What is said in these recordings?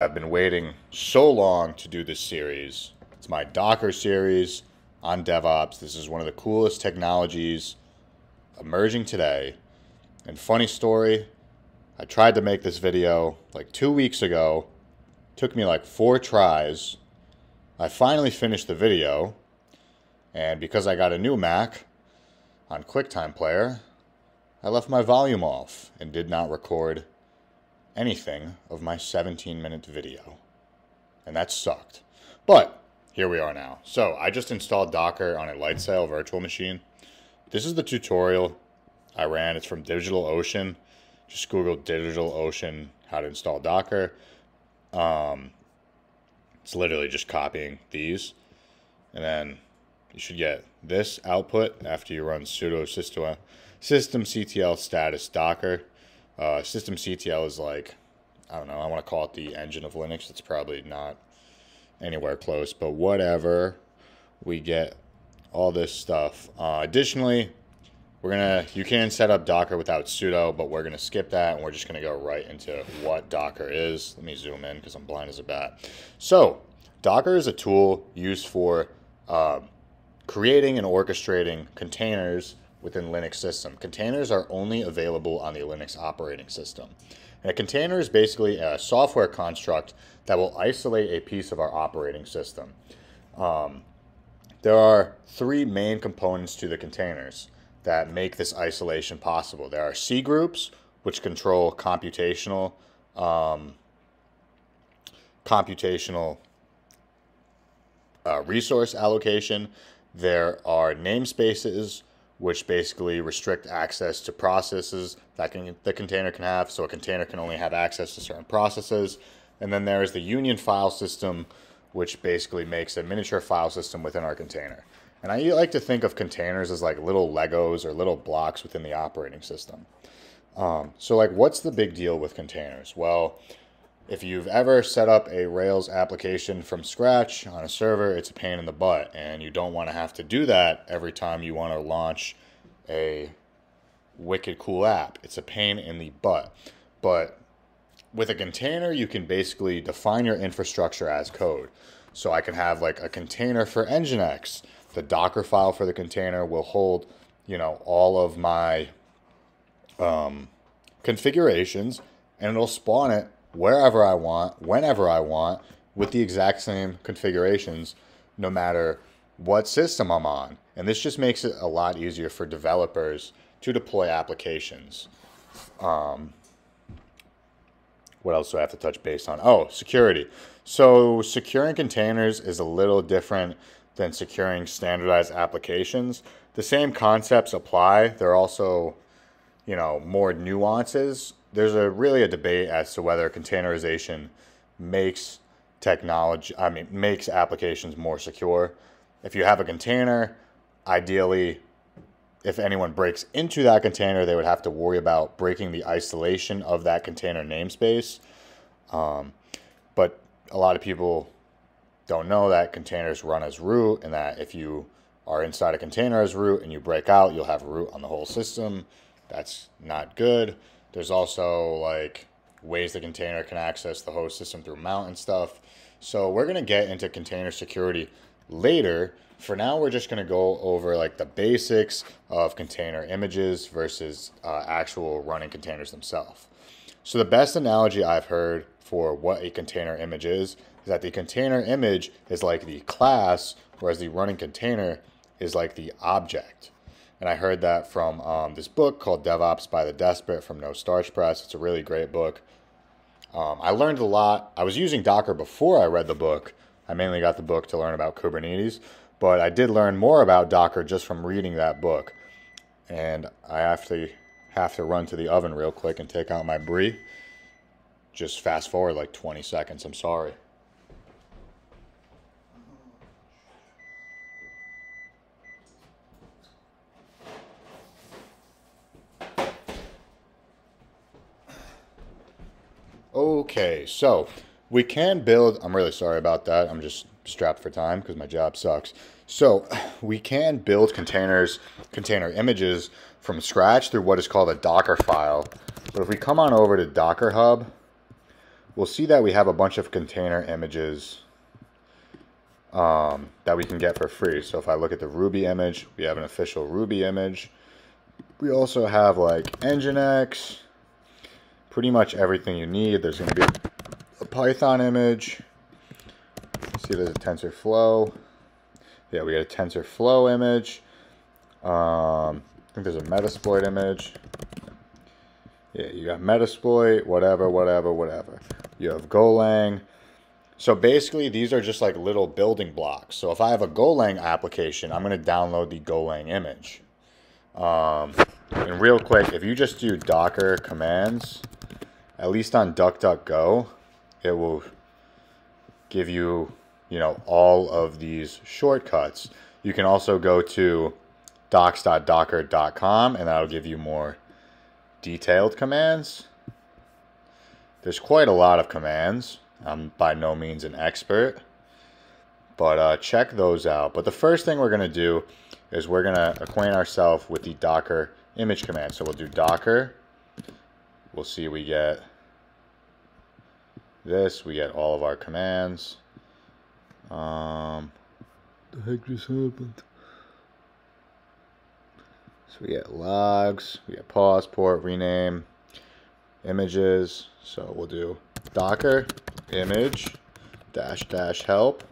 I've been waiting so long to do this series. It's my Docker series on DevOps. This is one of the coolest technologies emerging today. And funny story, I tried to make this video like 2 weeks ago. Took me like 4 tries. I finally finished the video. And because I got a new Mac on QuickTime Player, I left my volume off and did not record anything of my 17-minute video. And that sucked. But here we are now. So I just installed Docker on a Lightsail virtual machine. This is the tutorial I ran. It's from DigitalOcean. Just Google DigitalOcean how to install Docker. It's literally just copying these. And then you should get this output after you run sudo systemctl status docker. Systemctl is like, I don't know, I want to call it the engine of Linux. It's probably not anywhere close, but whatever. We get all this stuff. Additionally, you can set up Docker without sudo, but we're gonna skip that and we're just gonna go right into what Docker is. Let me zoom in because I'm blind as a bat. So Docker is a tool used for creating and orchestrating containers within Linux system. Containers are only available on the Linux operating system. And a container is basically a software construct that will isolate a piece of our operating system. There are three main components to the containers that make this isolation possible. There are C groups, which control computational resource allocation. There are namespaces, which basically restrict access to processes that the container can have. So a container can only have access to certain processes. And then there is the union file system, which basically makes a miniature file system within our container. And I like to think of containers as like little Legos or little blocks within the operating system. So like, what's the big deal with containers? Well, if you've ever set up a Rails application from scratch on a server, it's a pain in the butt, and you don't want to have to do that every time you want to launch a wicked cool app. It's a pain in the butt. But with a container, you can basically define your infrastructure as code. So I can have like a container for Nginx. The Docker file for the container will hold, all of my configurations, and it'll spawn it wherever I want, whenever I want, with the exact same configurations, no matter what system I'm on. And this just makes it a lot easier for developers to deploy applications. What else do I have to touch base on? Oh, security. So securing containers is a little different than securing standardized applications. The same concepts apply. There are also, more nuances. There's really a debate as to whether containerization makes applications more secure. If you have a container, ideally, if anyone breaks into that container, they would have to worry about breaking the isolation of that container namespace. But a lot of people don't know that containers run as root, and that if you are inside a container as root and you break out, you'll have root on the whole system. That's not good. There's also like ways the container can access the host system through mount and stuff. So we're going to get into container security later. For now, we're just going to go over like the basics of container images versus actual running containers themselves. So the best analogy I've heard for what a container image is that the container image is like the class, whereas the running container is like the object. And I heard that from this book called DevOps by the Desperate from No Starch Press. It's a really great book. I learned a lot. I was using Docker before I read the book. I mainly got the book to learn about Kubernetes, but I did learn more about Docker just from reading that book. And I have to run to the oven real quick and take out my brie. Just fast forward like 20 seconds. I'm sorry. Okay, so we can build, I'm really sorry about that. I'm just strapped for time because my job sucks. So we can build container images from scratch through what is called a Docker file. But if we come on over to Docker Hub, we'll see that we have a bunch of container images that we can get for free. So if I look at the Ruby image, we have an official Ruby image. We also have like Nginx, pretty much everything you need. There's going to be a Python image. See, there's a TensorFlow. Yeah, we got a TensorFlow image. I think there's a Metasploit image. Yeah, you got Metasploit, whatever. You have Golang. So basically, these are just like little building blocks. So if I have a Golang application, I'm going to download the Golang image. And real quick, if you just do Docker commands, at least on DuckDuckGo, it will give you, all of these shortcuts. You can also go to docs.docker.com, and that'll give you more detailed commands. There's quite a lot of commands. I'm by no means an expert, but check those out. But the first thing we're going to do is we're going to acquaint ourselves with the Docker image command. So we'll do Docker. We'll see we get this. We get all of our commands. The heck just happened? So we get logs, we get pause, port, rename, images. So we'll do Docker image -- help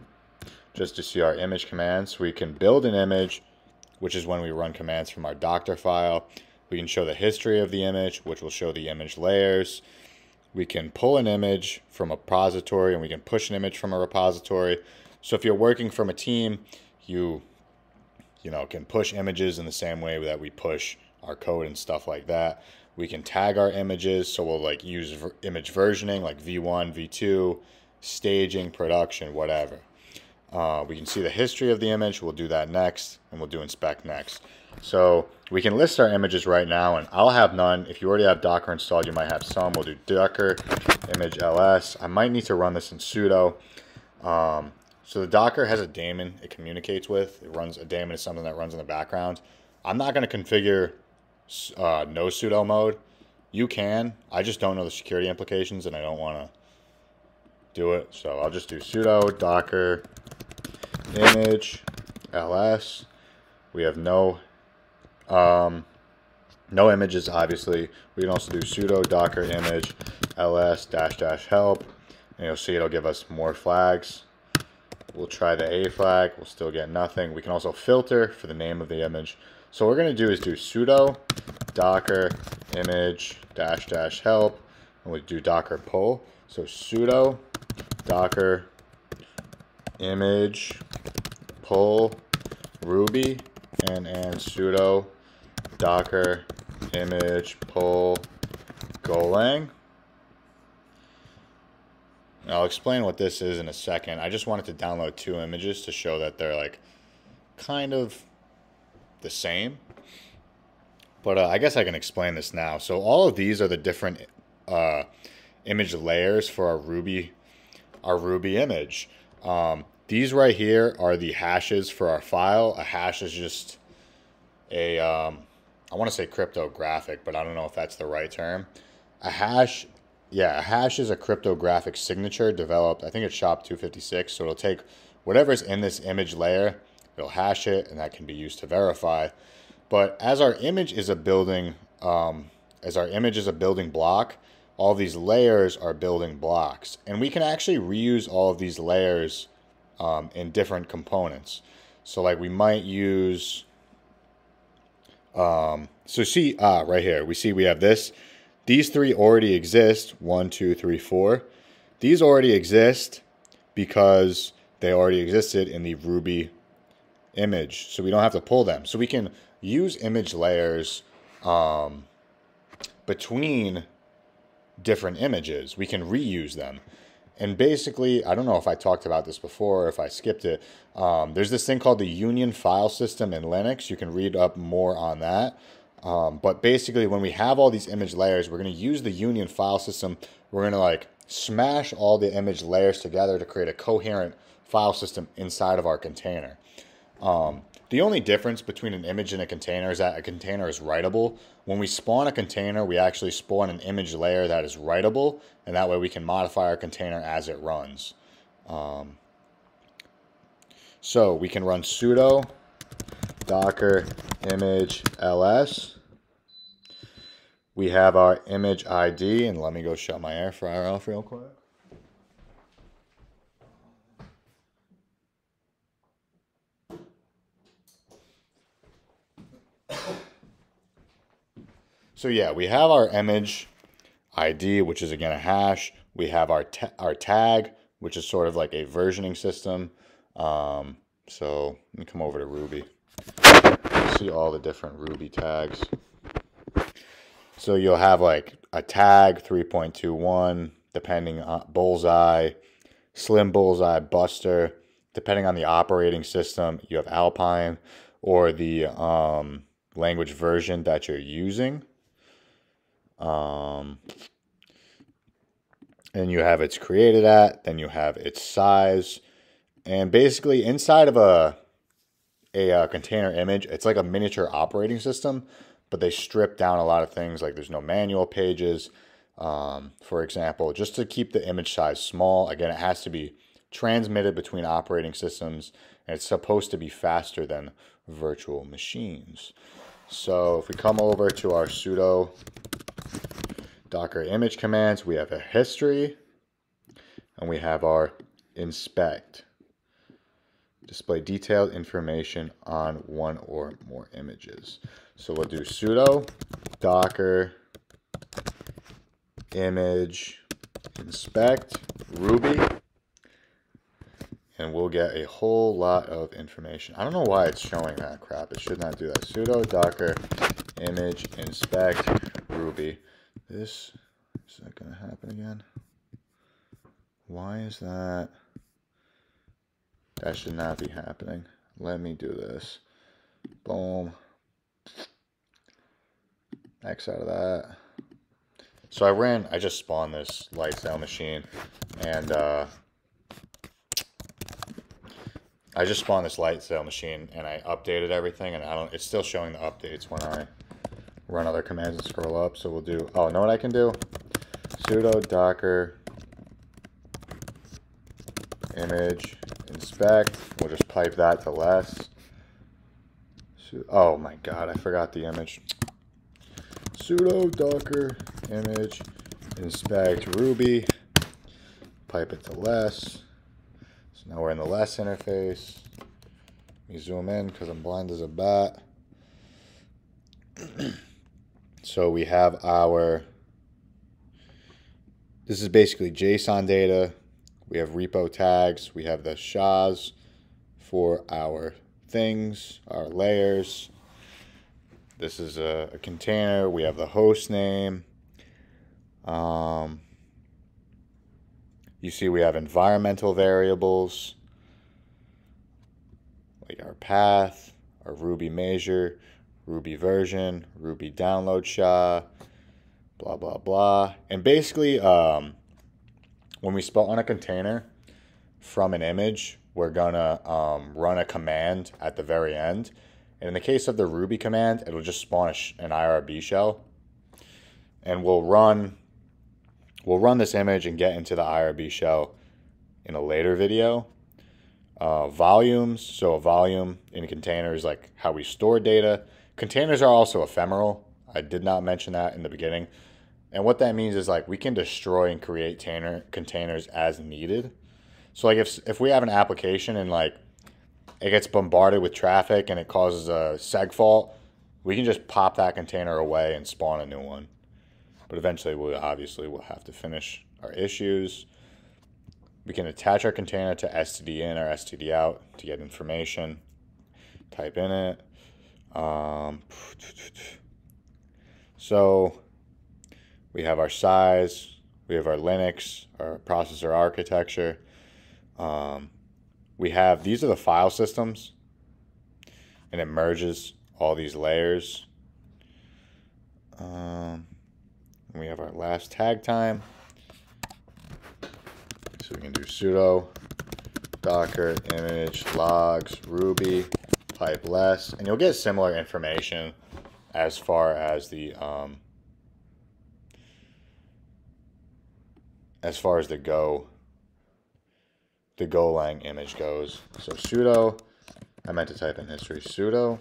just to see our image commands. We can build an image, which is when we run commands from our Docker file. We can show the history of the image, which will show the image layers. We can pull an image from a repository, and we can push an image from a repository. So if you're working from a team, you can push images in the same way that we push our code and stuff like that. We can tag our images, so we'll like use image versioning like V1, V2, staging, production, whatever. We can see the history of the image. We'll do that next, and we'll do inspect next. So we can list our images right now, and I'll have none. If you already have Docker installed, you might have some. We'll do Docker image ls. I might need to run this in sudo. So the Docker has a daemon it communicates with. A daemon is something that runs in the background. I'm not going to configure no sudo mode. You can. I just don't know the security implications, and I don't want to do it. So I'll just do sudo docker image ls. We have no images, obviously. We can also do sudo docker image ls -- help, and you'll see it'll give us more flags. We'll try the A flag. We'll still get nothing. We can also filter for the name of the image. So what we're going to do is do sudo docker image -- help, and we do docker pull. So sudo docker image pull ruby, and sudo docker image pull Golang. I'll explain what this is in a second. I just wanted to download 2 images to show that they're like kind of the same. But I guess I can explain this now. So all of these are the different image layers for our Ruby image. These right here are the hashes for our file. A hash is just a, I want to say cryptographic, but I don't know if that's the right term. A hash is a cryptographic signature developed, I think it's SHA 256, so it'll take whatever's in this image layer, it'll hash it, and that can be used to verify. But as our image is a building block, all these layers are building blocks. And we can actually reuse all of these layers in different components. So like we might use, right here, we have this. These 3 already exist. 1, 2, 3, 4. These already exist because they already existed in the Ruby image. So we don't have to pull them. So we can use image layers between different images. We can reuse them. And basically, I don't know if I talked about this before or if I skipped it. There's this thing called the Union file system in Linux. You can read up more on that. But basically, when we have all these image layers, we're going to use the Union file system. We're going to like smash all the image layers together to create a coherent file system inside of our container. The only difference between an image and a container is that a container is writable. When we spawn a container, we actually spawn an image layer that is writable, and that way we can modify our container as it runs. So we can run sudo docker image ls. We have our image ID, and let me go shut my air fryer off real quick. So yeah, we have our image ID, which is again a hash. We have our tag, which is sort of like a versioning system. So let me come over to Ruby. See all the different Ruby tags. So you'll have like a tag 3.21, depending on bullseye, slim bullseye, buster. Depending on the operating system, you have Alpine or the language version that you're using. And you have its created at, then you have its size, and basically inside of a container image, it's like a miniature operating system, but they strip down a lot of things, like there's no manual pages, for example, just to keep the image size small. Again, it has to be transmitted between operating systems, and it's supposed to be faster than virtual machines. So if we come over to our sudo docker image commands, we have a history, and we have our inspect. Display detailed information on one or more images. So we'll do sudo docker image inspect Ruby, and we'll get a whole lot of information. I don't know why it's showing that crap. It should not do that. Sudo docker image inspect Ruby. Is that going to happen again? Why is that? That should not be happening. Let me do this. Boom. X out of that. So I just spawned this light sail machine, and I updated everything, and it's still showing the updates when I run other commands and scroll up. So we'll do, oh, know what I can do? Sudo docker image inspect. We'll just pipe that to less. Oh my god, I forgot the image. Sudo docker image inspect Ruby. Pipe it to less. So now we're in the less interface. Let me zoom in because I'm blind as a bat. So we have this is basically JSON data. We have repo tags. We have the SHAs for our things, our layers. This is a container. We have the host name. You see we have environmental variables, like our path, our Ruby measure, Ruby version, Ruby download SHA, blah, blah, blah. And basically, when we spawn a container from an image, we're gonna run a command at the very end. And in the case of the Ruby command, it'll just spawn an IRB shell, and we'll run this image and get into the IRB shell in a later video. Volumes, so a volume in a container is like how we store data. Containers are also ephemeral. I did not mention that in the beginning. And what that means is like we can destroy and create containers as needed. So like if we have an application and like it gets bombarded with traffic and it causes a seg fault, we can just pop that container away and spawn a new one. But eventually we'll have to finish our issues. We can attach our container to std in or std out to get information. Type in it. So we have our size, we have our Linux, our processor architecture. These are the file systems, and it merges all these layers. We have our last tag time. So we can do sudo docker image logs Ruby pipe less, and you'll get similar information as far as the Golang image goes. So sudo, I meant to type in history, sudo,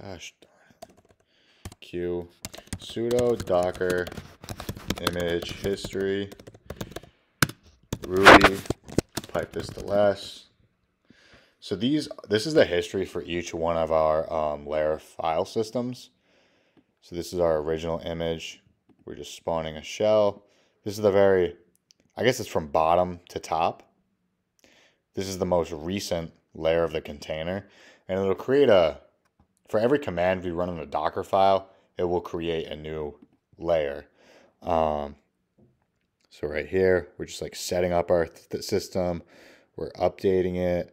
gosh darn it, q, sudo docker image history, Ruby, pipe this to less. So this is the history for each one of our layer file systems. So this is our original image. We're just spawning a shell. This is I guess it's from bottom to top. This is the most recent layer of the container. And it'll create for every command we run in a Docker file, it will create a new layer. So right here, we're just like setting up our system. We're updating it.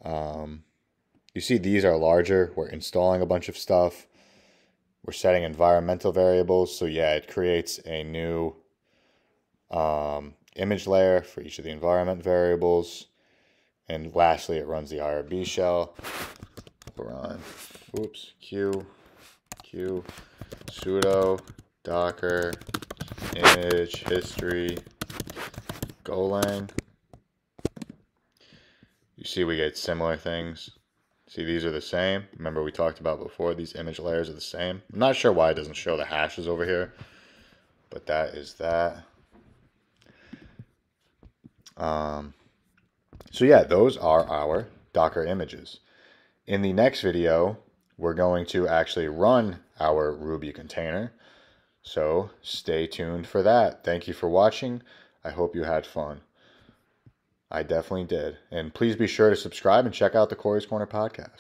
You see these are larger. We're installing a bunch of stuff. We're setting environmental variables. So yeah, it creates a new image layer for each of the environment variables. And lastly, it runs the IRB shell. We're on, q sudo docker image history Golang. You see we get similar things. See, these are the same. Remember we talked about before, these image layers are the same. I'm not sure why it doesn't show the hashes over here, but that is that. So yeah, those are our Docker images. In the next video, we're going to actually run our Ruby container. So stay tuned for that. Thank you for watching. I hope you had fun. I definitely did. And please be sure to subscribe and check out the Corey's Corner podcast.